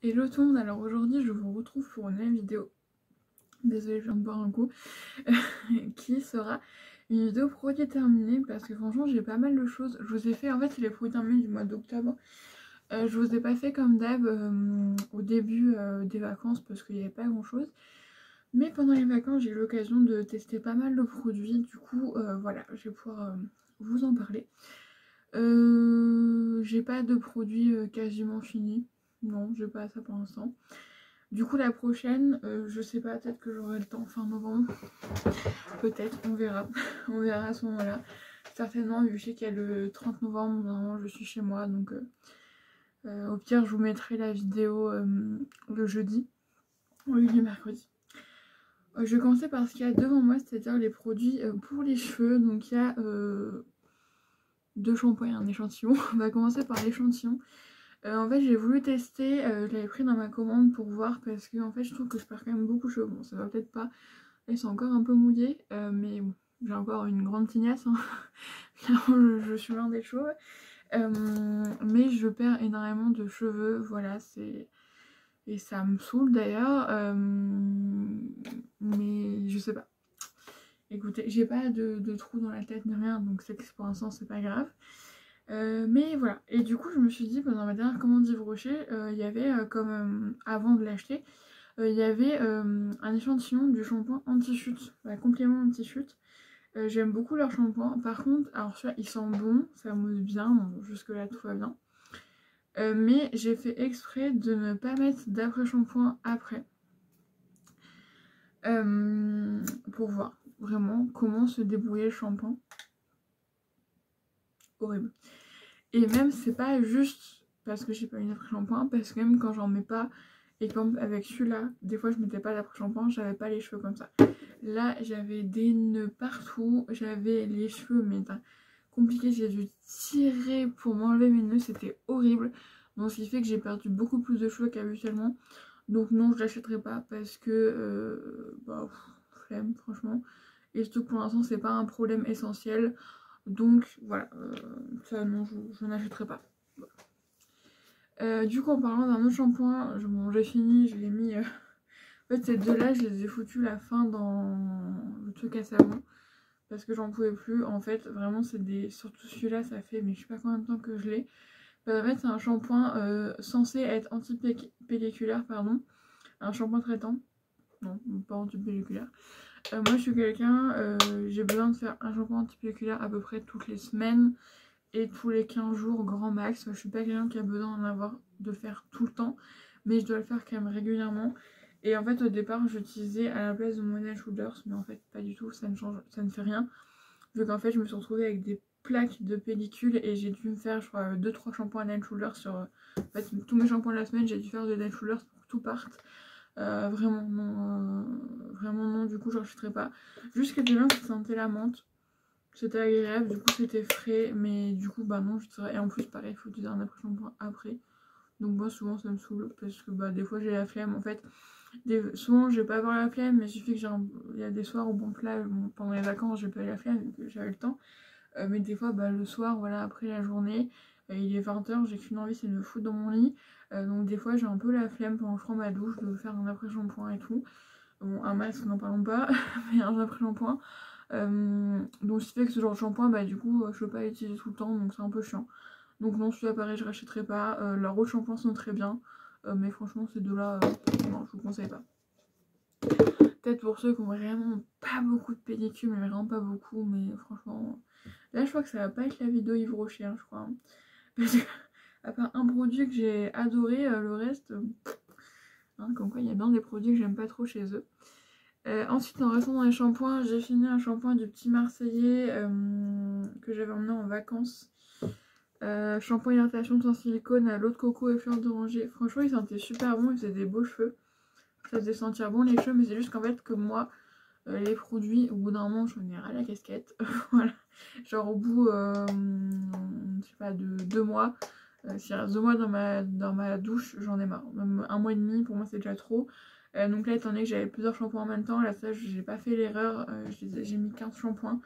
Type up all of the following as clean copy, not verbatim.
Hello tout le monde, alors aujourd'hui je vous retrouve pour une nouvelle vidéo, désolée je viens de boire un coup, qui sera une vidéo produit terminée parce que franchement j'ai pas mal de choses. Je vous ai fait, en fait c'est les produits terminés du mois d'octobre, je vous ai pas fait comme d'hab au début des vacances parce qu'il n'y avait pas grand chose, mais pendant les vacances j'ai eu l'occasion de tester pas mal de produits, du coup voilà, je vais pouvoir vous en parler. J'ai pas de produits quasiment finis, non j'ai pas ça pour l'instant. Du coup la prochaine, je sais pas, peut-être que j'aurai le temps fin novembre, peut-être, on verra, on verra à ce moment-là. Certainement, vu que je sais qu'il y a le 30 novembre, normalement je suis chez moi, donc au pire je vous mettrai la vidéo le jeudi, au lieu du mercredi. Je vais commencer par ce qu'il y a devant moi, c'est-à-dire les produits pour les cheveux. Donc il y a deux shampoings et un échantillon. On va commencer par l'échantillon. En fait j'ai voulu tester, je l'avais pris dans ma commande pour voir parce que en fait je trouve que je perds quand même beaucoup de cheveux. Bon ça va peut-être pas, ils sont encore un peu mouillés, mais bon, j'ai encore une grande tignasse, hein. Clairement je suis loin des cheveux. Mais je perds énormément de cheveux, voilà, c'est... Et ça me saoule d'ailleurs, mais je sais pas. Écoutez, j'ai pas de trou dans la tête ni rien, donc c'est que pour l'instant c'est pas grave. Mais voilà, et du coup je me suis dit pendant ma dernière commande Yves Rocher, il y avait comme avant de l'acheter, il y avait un échantillon du shampoing anti-chute, complément anti-chute. J'aime beaucoup leur shampoing, par contre, alors celui-là il sent bon, ça mousse bien, bon, jusque là tout va bien. Mais j'ai fait exprès de ne pas mettre d'après-shampoing après. Pour voir vraiment comment se débrouiller le shampoing. Horrible. Et même c'est pas juste parce que j'ai pas une après-shampoing, parce que même quand j'en mets pas, et comme avec celui-là, des fois je mettais pas d'après-shampoing, j'avais pas les cheveux comme ça. Là j'avais des nœuds partout, j'avais les cheveux mais compliqué, j'ai dû tirer pour m'enlever mes nœuds, c'était horrible. Donc ce qui fait que j'ai perdu beaucoup plus de cheveux qu'habituellement. Donc non, je l'achèterai pas parce que flemme franchement. Et surtout que pour l'instant c'est pas un problème essentiel. Donc voilà, ça non, je n'achèterai pas. Du coup en parlant d'un autre shampoing, bon, j'ai fini, je l'ai mis... En fait ces deux là je les ai foutus la fin dans le truc à savon. Parce que j'en pouvais plus. En fait vraiment c'est des... Surtout celui-là ça fait mais je sais pas combien de temps que je l'ai. En fait c'est un shampoing censé être anti-pelliculaire, pardon. Un shampoing traitant. Non, pas anti-pelliculaire. Moi je suis quelqu'un, j'ai besoin de faire un shampoing anti-pelliculaire à peu près toutes les semaines et tous les 15 jours grand max. Je suis pas quelqu'un qui a besoin d'en avoir, de le faire tout le temps, mais je dois le faire quand même régulièrement. Et en fait au départ j'utilisais à la place de mon Head & Shoulders, mais en fait pas du tout, ça ne change, ça ne fait rien. Vu qu'en fait je me suis retrouvée avec des plaques de pellicule et j'ai dû me faire je crois 2-3 shampoings Head & Shoulders sur... en fait tous mes shampoings de la semaine j'ai dû faire de Head & Shoulders pour que tout parte. Vraiment non, du coup j'en achèterai pas. Juste que bien ça sentait la menthe, c'était agréable, du coup c'était frais, mais du coup bah non je dirais. Et en plus pareil il faut utiliser un après shampoing après, donc moi souvent ça me saoule parce que bah des fois j'ai la flemme en fait. Souvent je vais pas avoir la flemme, mais il suffit que il y a des soirs où bon là pendant les vacances j'ai pas eu la flemme vu que j'avais le temps. Mais des fois bah le soir voilà après la journée, il est 20h, j'ai qu'une envie c'est de me foutre dans mon lit. Donc des fois j'ai un peu la flemme pendant que je prends ma douche de faire un après shampoing et tout. Bon un masque n'en parlons pas, mais un après shampoing. Donc ce qui fait que ce genre de shampoing bah du coup je peux pas l'utiliser tout le temps, donc c'est un peu chiant. Donc non celui-là pareil je rachèterai pas. Leurs autres shampoings sont très bien, mais franchement ces deux là non je vous conseille pas. Peut-être pour ceux qui ont vraiment pas beaucoup de pellicule, mais vraiment pas beaucoup, mais franchement là je crois que ça va pas être la vidéo Yves Rocher, hein, je crois, hein. Parce que à part un produit que j'ai adoré, le reste hein, comme quoi il y a bien des produits que j'aime pas trop chez eux. Ensuite en restant dans les shampoings, j'ai fini un shampoing du Petit Marseillais que j'avais emmené en vacances. Shampoing hydratation sans silicone à l'eau de coco et fleurs d'oranger. Franchement il sentait super bon, il faisait des beaux cheveux. Ça faisait sentir bon les cheveux, mais c'est juste qu'en fait que moi les produits au bout d'un moment j'en ai ras la casquette. Voilà, genre au bout je sais pas de 2 mois, s'il reste 2 mois dans ma douche j'en ai marre. Même 1 mois et demi pour moi c'est déjà trop. Donc là étant donné que j'avais plusieurs shampoings en même temps, là ça j'ai pas fait l'erreur, j'ai mis 15 shampoings.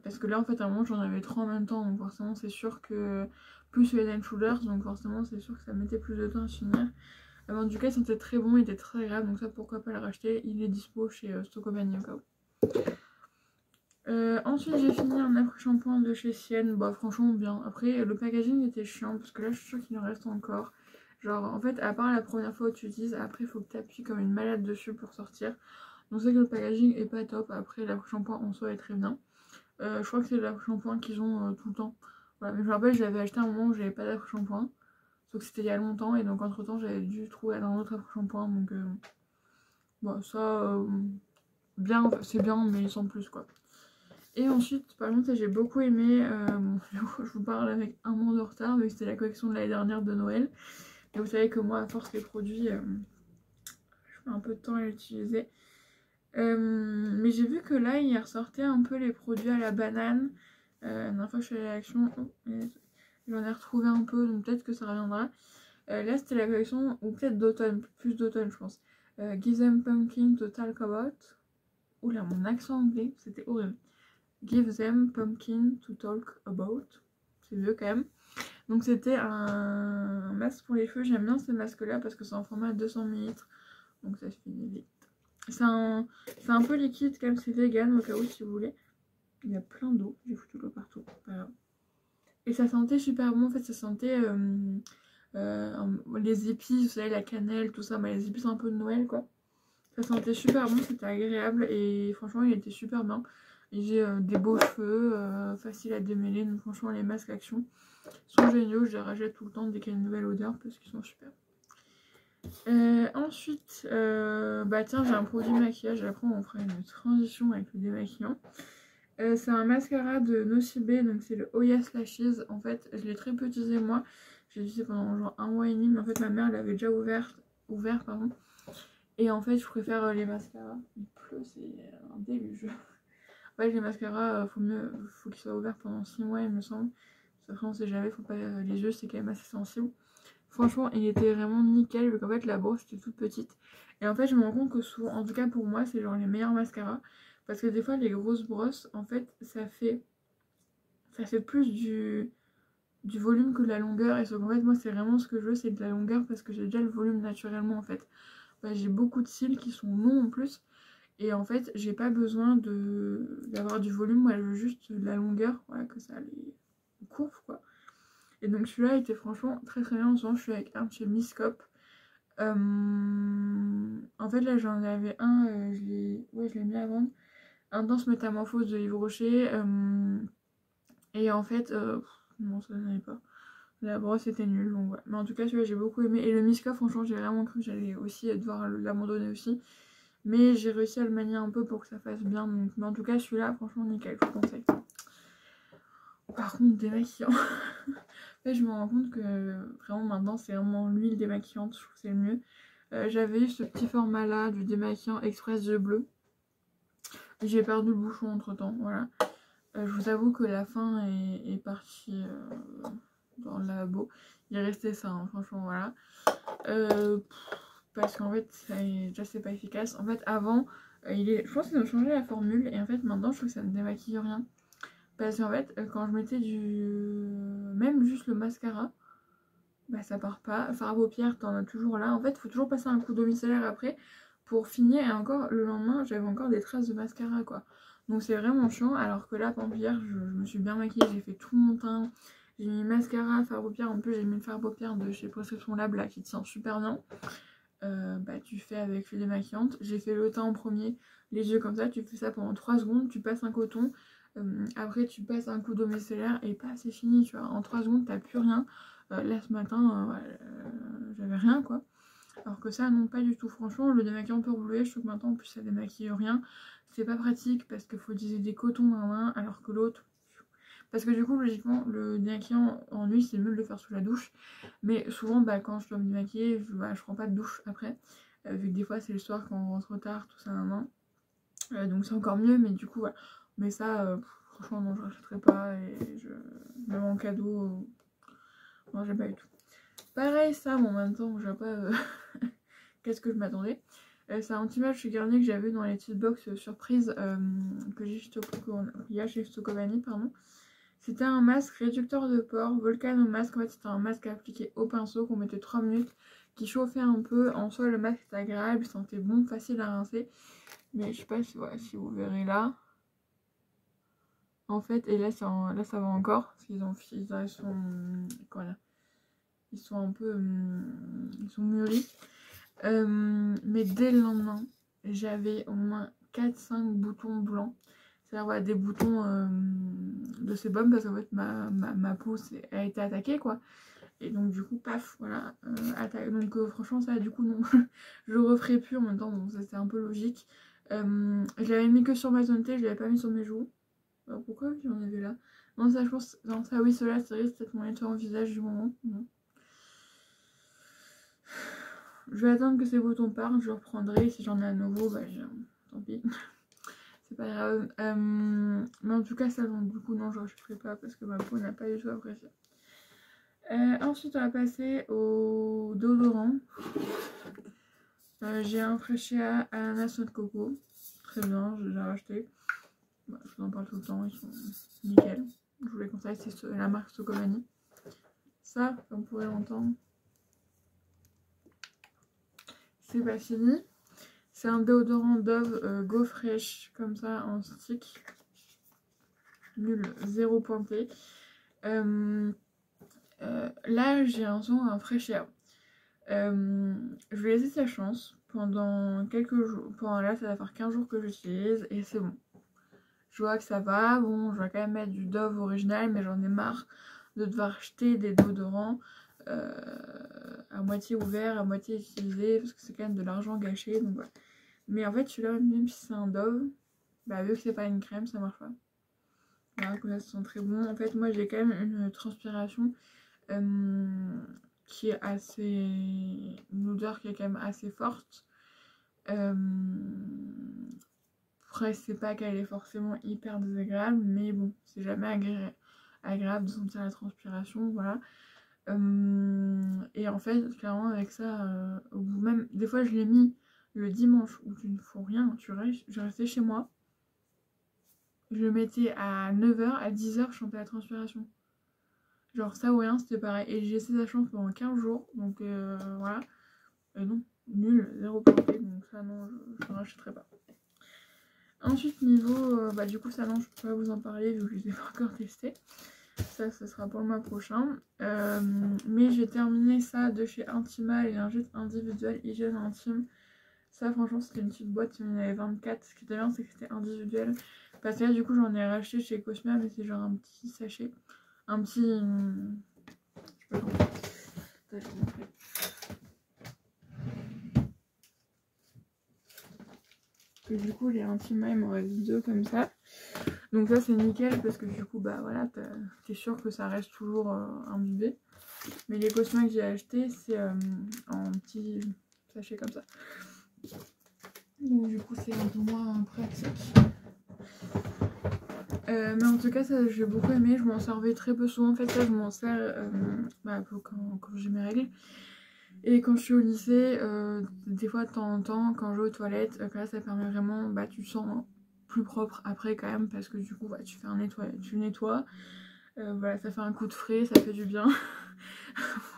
Parce que là en fait à un moment j'en avais 3 en même temps, donc forcément c'est sûr que plus les Head & Shoulders, donc forcément c'est sûr que ça mettait plus de temps à finir. Mais en tout cas il sentait très bon, il était très agréable, donc ça pourquoi pas le racheter. Il est dispo chez Stocomanie au cas où. Ensuite j'ai fini un après-shampoing de chez Sienne, bah franchement bien. Après le packaging était chiant parce que là je suis sûre qu'il en reste encore. Genre en fait à part la première fois où tu utilises, après il faut que tu appuies comme une malade dessus pour sortir. Donc c'est que le packaging est pas top, après l'après-shampoing en soi est très bien. Je crois que c'est l'après-shampoing qu'ils ont tout le temps. Voilà, mais je me rappelle je l'avais acheté à un moment où j'avais pas d'après-shampoing. Sauf que c'était il y a longtemps et donc entre temps j'avais dû trouver un autre après-shampoing donc bon ça bien, c'est bien mais sans plus quoi. Et ensuite, par contre, j'ai beaucoup aimé, bon, je vous parle avec un mois de retard, vu que c'était la collection de l'année dernière de Noël. Et vous savez que moi, à force les produits, je mets un peu de temps à l'utiliser. Mais j'ai vu que là, il ressortait un peu les produits à la banane. La dernière fois que je suis allée à l'Action, j'en ai retrouvé un peu, donc peut-être que ça reviendra. Là, c'était la collection, ou peut-être d'automne, plus d'automne, je pense. Give them pumpkin to talk about. Oula, mon accent anglais, c'était horrible. Give them pumpkin to talk about. C'est vieux quand même. Donc c'était un masque pour les cheveux. J'aime bien ces masques là parce que c'est en format 200 ml. Donc ça se finit vite. C'est un peu liquide comme c'est vegan au cas où si vous voulez. Il y a plein d'eau. J'ai foutu l'eau partout. Voilà. Et ça sentait super bon. En fait ça sentait les épices, vous savez la cannelle, tout ça. Mais les épices un peu de Noël quoi. Ça sentait super bon. C'était agréable. Et franchement il était super bien. J'ai des beaux cheveux, faciles à démêler, donc franchement les masques Action sont géniaux, je les rachète tout le temps dès qu'il y a une nouvelle odeur parce qu'ils sont super. Ensuite, bah tiens j'ai un produit maquillage, après on fera une transition avec le démaquillant. C'est un mascara de Nocibé, donc c'est le Oh Yes Lashes. En fait je l'ai très peu utilisé moi, j'ai utilisé pendant genre un mois et demi, mais en fait ma mère l'avait déjà ouvert pardon. Et en fait je préfère les mascaras, il pleut, c'est un déluge. Ouais, les mascaras, faut qu'ils soient ouverts pendant 6 mois, il me semble. Après, on sait jamais, faut pas. Les yeux, c'est quand même assez sensible. Franchement, il était vraiment nickel, vu qu'en fait, la brosse était toute petite. Et en fait, je me rends compte que souvent, en tout cas pour moi, c'est genre les meilleurs mascaras. Parce que des fois, les grosses brosses, en fait, ça fait plus du volume que de la longueur. Et sauf qu'en fait, moi, c'est vraiment ce que je veux, c'est de la longueur parce que j'ai déjà le volume naturellement, en fait. Bah, j'ai beaucoup de cils qui sont longs en plus. Et en fait, j'ai pas besoin d'avoir du volume, moi je veux juste de la longueur, voilà, que ça les courbe quoi. Et donc celui-là était franchement très très bien. En ce moment, je suis avec un de chez Miscop. En fait, là j'en avais un, je l'ai mis à vendre. Un Danse Métamorphose de Yves Rocher. Et en fait, non, ça n'allait pas. La brosse était nulle, donc ouais. Mais en tout cas, celui-là j'ai beaucoup aimé. Et le Miscop, franchement, j'ai vraiment cru que j'allais aussi devoir l'abandonner aussi. Mais j'ai réussi à le manier un peu pour que ça fasse bien. Donc, mais en tout cas, celui-là, franchement, nickel, je vous conseille. Par contre, démaquillant. En fait, je me rends compte que vraiment maintenant, c'est vraiment l'huile démaquillante. Je trouve que c'est le mieux. J'avais eu ce petit format-là du démaquillant Express Yeux Bleus. J'ai perdu le bouchon entre temps. Voilà. Je vous avoue que la fin est partie dans le lavabo. Il restait ça, hein, franchement, voilà. Parce qu'en fait déjà c'est pas efficace. En fait avant je pense qu'ils ont changé la formule et en fait maintenant je trouve que ça ne démaquille rien. Parce qu'en fait quand je mettais même juste le mascara, bah ça part pas. Fard à paupières t'en as toujours là. En fait faut toujours passer un coup d'eau micellaire après pour finir et encore le lendemain j'avais encore des traces de mascara quoi. Donc c'est vraiment chiant alors que là par exemple hier je me suis bien maquillée, j'ai fait tout mon teint. J'ai mis mascara, fard à paupières, en plus j'ai mis le fard à paupières de chez Prescription Lab là qui tient super bien. Bah, tu fais avec l'huile démaquillante. J'ai fait le teint en premier, les yeux comme ça, tu fais ça pendant 3 secondes, tu passes un coton, après tu passes un coup d'eau micellaire et pas c'est fini, tu vois. En 3 secondes, t'as plus rien. Là ce matin, j'avais rien quoi. Alors que ça, non, pas du tout. Franchement, le démaquillant pur bleuet, je trouve que maintenant en plus ça démaquille rien. C'est pas pratique parce qu'il faut utiliser des cotons dans l'un alors que l'autre. Parce que du coup, logiquement, le démaquillant en nuit, c'est mieux de le faire sous la douche. Mais souvent, bah, quand je dois me démaquiller, je prends pas de douche après. Vu que des fois, c'est le soir quand on rentre tard, tout ça, donc c'est encore mieux, mais du coup, voilà. Mais ça, franchement, non, je rachèterai pas. Et même en cadeau, non, j'aime pas du tout. Pareil, ça, bon, en même temps, je vois pas qu'est-ce que je m'attendais. C'est un petit match chez Garnier que j'avais dans les petites box surprises que j'ai chez Stocomanie, pardon. C'était un masque réducteur de pores, Volcano masque. En fait, c'était un masque à appliquer au pinceau qu'on mettait 3 minutes, qui chauffait un peu. En soi, le masque était agréable, il sentait bon, facile à rincer. Mais je sais pas si, ouais, si vous verrez là. En fait, et là, là ça va encore. Parce qu'ils ils sont. Voilà. Ils sont un peu. Ils sont mûris. Mais dès le lendemain, j'avais au moins 4-5 boutons blancs. C'est-à-dire ouais, des boutons de sébum parce qu'en fait ma peau a été attaquée quoi. Et donc du coup paf voilà donc franchement ça du coup non je le referai plus en même temps bon ça c'était un peu logique. Je l'avais mis que sur ma zone T, je l'avais pas mis sur mes joues. Alors, pourquoi j'en avais là? Non ça je pense, non ça oui cela c'est peut-être mon nettoyant visage du moment. Non. Je vais attendre que ces boutons partent, je reprendrai. Si j'en ai à nouveau, bah tant pis. C'est pas grave. Mais en tout cas, ça, donc, du coup, non, je ne ferai pas parce que ma peau n'a pas du tout apprécié. Ensuite, on va passer au déodorant. J'ai un Frecia ananas noix de coco. Très bien, j'ai racheté. Bah, je vous en parle tout le temps, ils sont nickel. Je vous les conseille, c'est la marque Socomani. Ça, comme vous pourrez l'entendre, c'est pas fini. C'est un déodorant Dove Go Fresh, comme ça, en stick. Nul, zéro pointé. Là, j'ai un Fresh Air. Je vais laisser sa chance pendant quelques jours. Pendant là, ça va faire 15 jours que j'utilise et c'est bon. Je vois que ça va. Bon, je vais quand même mettre du Dove original, mais j'en ai marre de devoir acheter des déodorants à moitié ouverts, à moitié utilisés, parce que c'est quand même de l'argent gâché. Donc voilà. Mais en fait, celui-là, même si c'est un Dove, bah, vu que c'est pas une crème, ça marche pas. Voilà, comme ça, ça sent très bon. En fait, moi, j'ai quand même une transpiration qui est assez. Une odeur qui est quand même assez forte. Après, c'est pas qu'elle est forcément hyper désagréable, mais bon, c'est jamais agréable de sentir la transpiration, voilà. Et en fait, clairement, avec ça, au bout même. Des fois, je l'ai mis le dimanche où tu ne fous rien, je restais chez moi. Je le mettais à 9h, à 10h, je sentais la transpiration. Genre ça ou rien, c'était pareil. Et j'ai laissé sa chance pendant 15 jours. Donc voilà. Et non, nul, zéro pointé. Donc ça non, je ne rachèterai pas. Ensuite niveau, bah du coup ça non, je peux pas vous en parler vu que je les ai pas encore testé. Ça sera pour le mois prochain. Mais j'ai terminé ça de chez Intima, les lingettes individuelles hygiène intime. Ça franchement c'était une petite boîte, il y en avait 24. Ce qui était bien c'est que c'était individuel. Parce que là du coup j'en ai racheté chez Cosmea mais c'est genre un petit sachet. Un petit... Je sais pas comment. Je vais vous montrer. Et du coup les Intima il m'en reste 2 comme ça. Donc ça c'est nickel parce que du coup bah voilà t'es sûr que ça reste toujours imbibé. Mais les Cosmea que j'ai acheté c'est en petit sachet comme ça. Donc du coup c'est un peu moins pratique. Mais en tout cas ça j'ai beaucoup aimé, je m'en servais très peu souvent. En fait ça je m'en sers quand j'ai mes règles. Et quand je suis au lycée, des fois de temps en temps, quand je vais aux toilettes, là ça permet vraiment, bah tu te sens plus propre après quand même parce que du coup bah, tu fais un tu nettoies, voilà ça fait un coup de frais, ça fait du bien,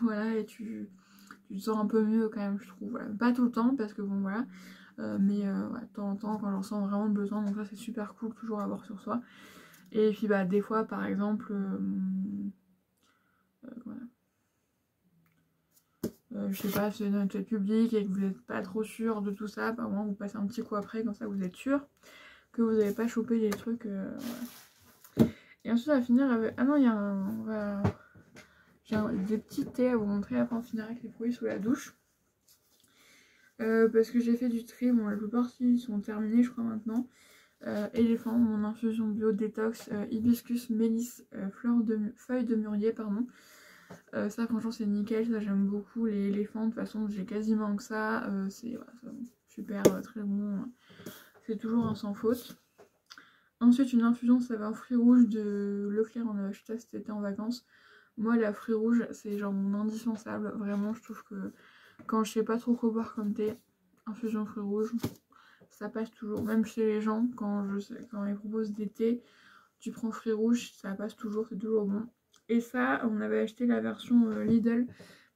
voilà et tu te sens un peu mieux quand même je trouve, voilà. Pas tout le temps parce que bon voilà, mais ouais, de temps en temps quand j'en sens vraiment le besoin, donc ça c'est super cool toujours à avoir sur soi. Et puis bah des fois par exemple, voilà. Je sais pas, c'est une toilette publique et que vous n'êtes pas trop sûr de tout ça, par moment vous passez un petit coup après, comme ça vous êtes sûr que vous n'avez pas chopé des trucs. Voilà. Et ensuite on va finir avec... Ah non, il y a j'ai des petits thés à vous montrer, après on finira avec les produits sous la douche. Parce que j'ai fait du tri, bon la plupart ils sont terminés je crois maintenant. Éléphant, mon infusion bio détox, hibiscus, mélisse, feuilles de mûrier, pardon. Ça franchement c'est nickel, ça j'aime beaucoup les éléphants, de toute façon j'ai quasiment que ça, c'est voilà, super très bon, c'est toujours un sans faute. Ensuite une infusion saveur fruits rouges de Leclerc, on avait acheté cet été en vacances. Moi la fruits rouge c'est genre mon indispensable, vraiment je trouve que quand je sais pas trop quoi boire comme thé, infusion fruits rouges, ça passe toujours, même chez les gens quand ils proposent des thés, tu prends fruits rouges, ça passe toujours, c'est toujours bon. Et ça, on avait acheté la version Lidl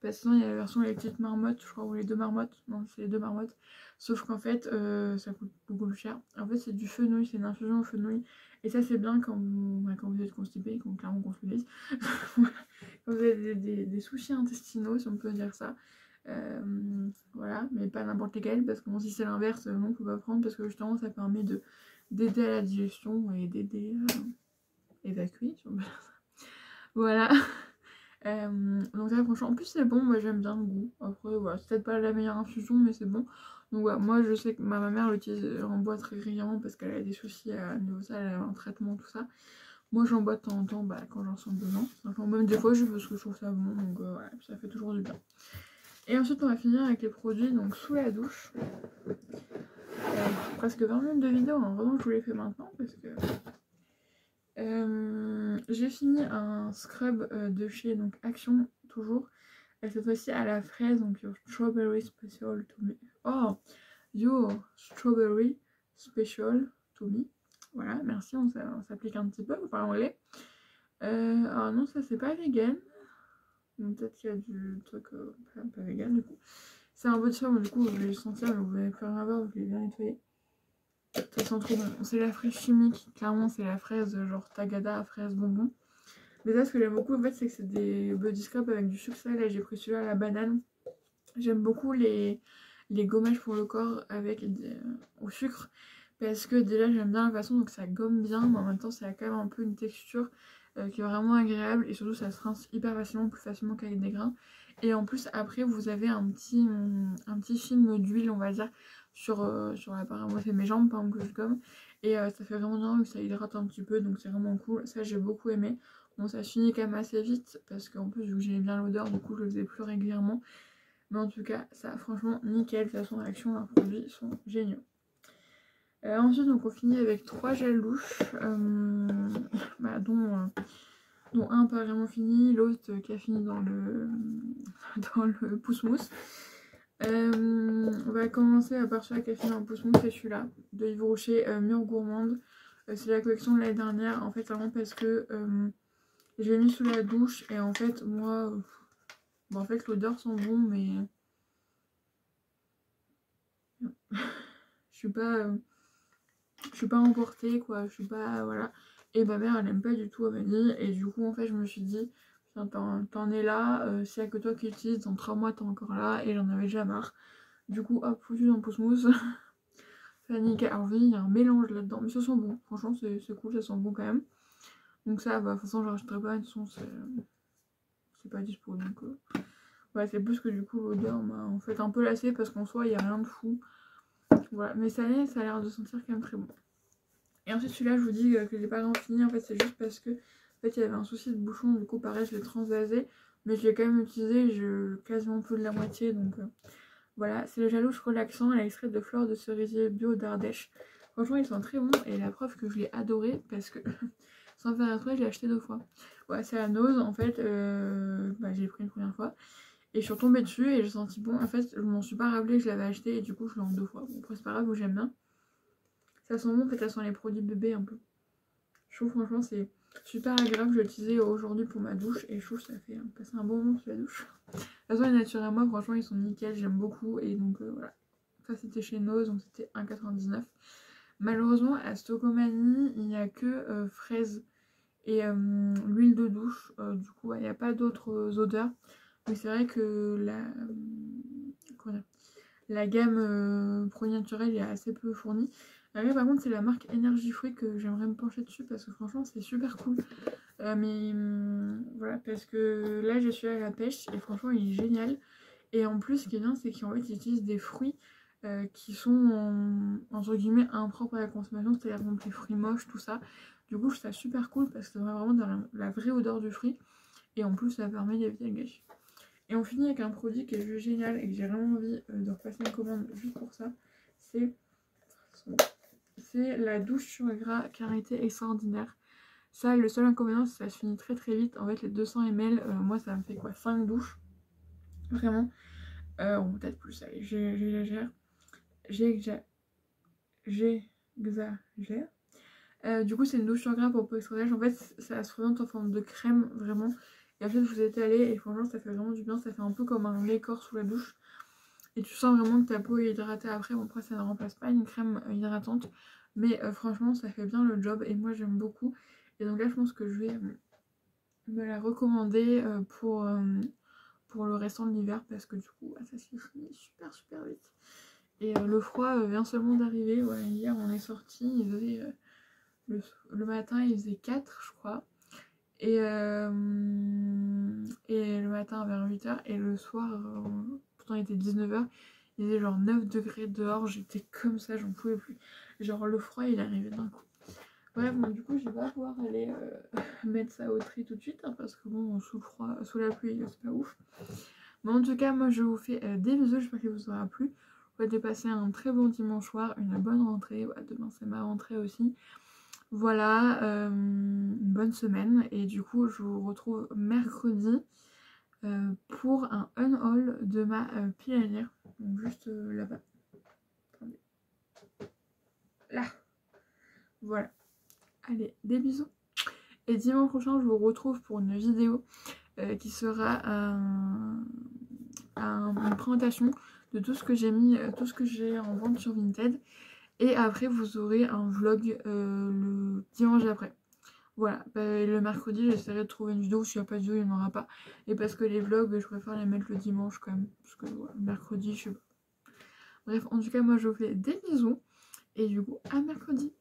Parce que sinon il y a la version avec les petites marmottes, je crois, ou les 2 marmottes. Non, c'est les 2 marmottes. Sauf qu'en fait, ça coûte beaucoup plus cher. En fait, c'est du fenouil, c'est une infusion au fenouil. Et ça, c'est bien quand vous êtes constipé, quand clairement qu'on se le dise. Quand vous avez des soucis intestinaux, si on peut dire ça. Voilà, mais pas n'importe lesquels, parce que bon, si c'est l'inverse, non, faut pas prendre, parce que justement, ça permet d'aider à la digestion et d'aider à évacuer, si on peut dire ça. Voilà. Donc ça franchement, en plus c'est bon, moi j'aime bien le goût. Après voilà, c'est peut-être pas la meilleure infusion mais c'est bon. Donc voilà, moi je sais que ma mère l'utilise en boîte très régulièrement parce qu'elle a des soucis à niveau ça, elle a un traitement tout ça. Moi j'en bois de temps en temps quand j'en sens besoin. Enfin même des fois je parce que je trouve ça bon, donc voilà, ça fait toujours du bien. Et ensuite on va finir avec les produits donc sous la douche. Presque 20 minutes de vidéo, hein. Vraiment je vous les fais maintenant parce que... j'ai fini un scrub de chez donc Action toujours, et cette fois-ci à la fraise, donc your strawberry special to me. Oh, your strawberry special to me. Voilà, merci, on s'applique un petit peu, on parle anglais. Alors non, ça c'est pas vegan. Donc peut-être qu'il y a du truc pas vegan du coup. C'est un body scrub, du coup je vais le sentir, mais vous n'allez plus rien voir, je l'ai bien nettoyé. Ça sent trop bon. C'est la fraise chimique, clairement c'est la fraise genre tagada, fraise bonbon. Mais là ce que j'aime beaucoup en fait c'est que c'est des body scrub avec du sucre salé. J'ai pris celui-là à la banane. J'aime beaucoup les gommages pour le corps avec au sucre. Parce que déjà j'aime bien la façon donc ça gomme bien, mais en même temps ça a quand même un peu une texture qui est vraiment agréable. Et surtout ça se rince hyper facilement, plus facilement qu'avec des grains. Et en plus après vous avez un petit film d'huile on va dire sur l'appareil. Moi c'est mes jambes par exemple que je gomme. Et ça fait vraiment bien que ça hydrate un petit peu, donc c'est vraiment cool. Ça j'ai beaucoup aimé. Bon ça finit quand même assez vite parce qu'en plus vu que j'aimais bien l'odeur du coup je le faisais plus régulièrement. Mais en tout cas ça franchement nickel. De toute façon Action leurs produits sont géniaux. Ensuite donc on finit avec 3 gels douche dont un pas vraiment fini, l'autre qui a fini dans le pouce-mousse. On va commencer à part celui qui a fini dans le pouce-mousse, c'est celui-là de Yves Rocher, Mûre Gourmande. C'est la collection de l'année dernière, en fait c'est vraiment parce que je l'ai mis sous la douche et en fait moi bon, en fait l'odeur sent bon mais je suis pas emportée quoi, je suis pas voilà. Et ma mère elle aime pas du tout, elle m'a dit, et du coup en fait je me suis dit t'en es là, s'il y a que toi qui l'utilises, dans 3 mois t'es encore là, et j'en avais déjà marre. Du coup hop, foutu dans le pouce-mousse. Ça nickel. Alors oui, il y a un mélange là-dedans, mais ça sent bon, franchement c'est cool, ça sent bon quand même. Donc ça, bah de toute façon je rachèterai pas, de toute façon c'est pas dispo, donc ouais, c'est plus que du coup l'odeur m'a en fait un peu lassée parce qu'en soi il n'y a rien de fou. Voilà, mais ça a l'air de sentir quand même très bon. Et ensuite celui-là je vous dis que j'ai pas vraiment fini, en fait c'est juste parce que en fait il y avait un souci de bouchon, du coup pareil je l'ai transvasé, mais je l'ai quand même utilisé, quasiment plus de la moitié, donc voilà, c'est le gel douche relaxant à l'extrait de fleurs de cerisier bio d'Ardèche. Franchement ils sont très bons, et la preuve que je l'ai adoré parce que sans faire exprès, j'ai acheté 2 fois. Ouais, c'est la Nose en fait, j'ai pris une première fois et je suis retombée dessus et j'ai senti bon. En fait, je m'en suis pas rappelé que je l'avais acheté et du coup, je l'ai en 2 fois. Bon, après, c'est pas grave, j'aime bien. Ça sent bon, en fait, ça sent les produits bébés un peu. Je trouve franchement, c'est super agréable. Je l'ai utilisé aujourd'hui pour ma douche et je trouve que ça fait passer un bon moment sur la douche. De toute façon, les Nature à moi, franchement, ils sont nickel, j'aime beaucoup. Et donc, voilà. Ça, c'était chez Nose, donc c'était 1,99. Malheureusement, à Stocomanie, il n'y a que fraises et l'huile de douche. Du coup, il n'y a pas d'autres odeurs. Mais c'est vrai que la gamme produits naturels est assez peu fournie. Après, par contre, c'est la marque Énergie Fruit que j'aimerais me pencher dessus parce que franchement, c'est super cool. Voilà, parce que là, je suis à la pêche et franchement, il est génial. Et en plus, ce qui est bien, c'est qu'en fait, ils utilisent des fruits qui sont entre guillemets impropres à la consommation, c'est-à-dire les fruits moches, tout ça. Du coup, je trouve ça super cool parce que c'est vraiment dans la vraie odeur du fruit. Et en plus, ça permet d'éviter le gâchis. Et on finit avec un produit qui est juste génial et que j'ai vraiment envie de repasser une commande juste pour ça. C'est la douche sur gras karité extraordinaire. Ça, le seul inconvénient, c'est que ça se finit très très vite. En fait, les 200 ml, moi, ça me fait quoi, 5 douches. Vraiment. Ou peut-être plus, allez, j'exagère. Du coup, c'est une douche sur gras pour peau extra sèche. En fait, ça se présente en forme de crème, vraiment. Et après vous étalez et franchement ça fait vraiment du bien, ça fait un peu comme un lait corps sous la douche. Et tu sens vraiment que ta peau est hydratée après. Bon après ça ne remplace pas une crème hydratante. Mais franchement ça fait bien le job et moi j'aime beaucoup. Et donc là je pense que je vais me la recommander pour le restant de l'hiver parce que du coup ça se finit super super vite. Et le froid vient seulement d'arriver. Ouais, hier on est sorti, il faisait le matin il faisait 4 je crois. Et le matin vers 8h et le soir, pourtant il était 19h, il faisait genre 9 degrés dehors, j'étais comme ça, j'en pouvais plus. Genre le froid il arrivait d'un coup. Bref, bon, du coup je vais pas pouvoir aller mettre ça au tri tout de suite hein, parce que bon, sous le froid, sous la pluie, c'est pas ouf. Mais en tout cas, moi je vous fais des bisous, j'espère qu'il vous aura plu. Vous avez passé un très bon dimanche soir, une bonne rentrée. Ouais, demain c'est ma rentrée aussi. Voilà, une bonne semaine. Et du coup, je vous retrouve mercredi pour un unhaul de ma pile à lire. Donc juste là-bas. Attendez. Là. Voilà. Allez, des bisous. Et dimanche prochain, je vous retrouve pour une vidéo qui sera une présentation de tout ce que j'ai mis, tout ce que j'ai en vente sur Vinted. Et après, vous aurez un vlog le dimanche d'après. Voilà, le mercredi, j'essaierai de trouver une vidéo. S'il n'y a pas de vidéo, il n'y en aura pas. Et parce que les vlogs, je préfère les mettre le dimanche quand même. Parce que voilà, le mercredi, je sais pas. Bref, en tout cas, moi, je vous fais des bisous. Et du coup, à mercredi.